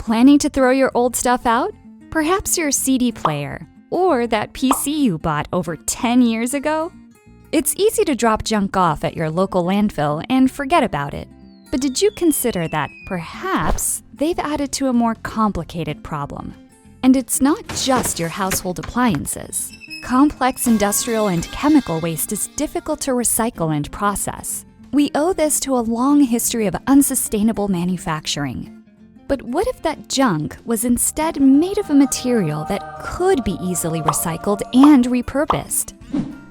Planning to throw your old stuff out? Perhaps your CD player or that PC you bought over 10 years ago? It's easy to drop junk off at your local landfill and forget about it. But did you consider that perhaps they've added to a more complicated problem? And it's not just your household appliances. Complex industrial and chemical waste is difficult to recycle and process. We owe this to a long history of unsustainable manufacturing. But what if that junk was instead made of a material that could be easily recycled and repurposed?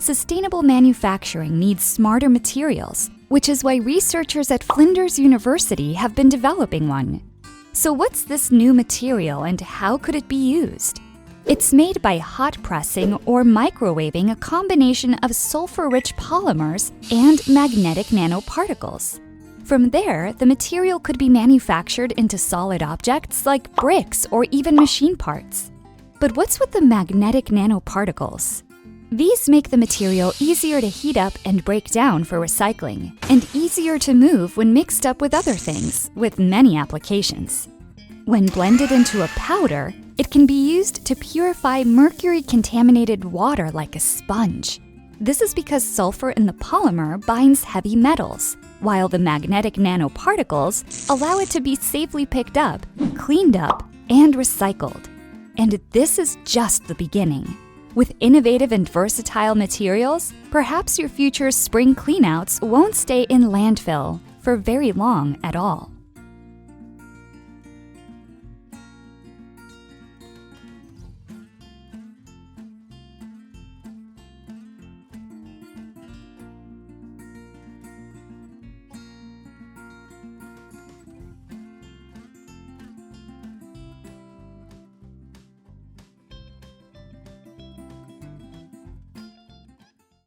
Sustainable manufacturing needs smarter materials, which is why researchers at Flinders University have been developing one. So what's this new material and how could it be used? It's made by hot pressing or microwaving a combination of sulfur-rich polymers and magnetic nanoparticles. From there, the material could be manufactured into solid objects like bricks or even machine parts. But what's with the magnetic nanoparticles? These make the material easier to heat up and break down for recycling, and easier to move when mixed up with other things, with many applications. When blended into a powder, it can be used to purify mercury-contaminated water like a sponge. This is because sulfur in the polymer binds heavy metals, while the magnetic nanoparticles allow it to be safely picked up, cleaned up, and recycled. And this is just the beginning. With innovative and versatile materials, perhaps your future spring cleanouts won't stay in landfill for very long at all.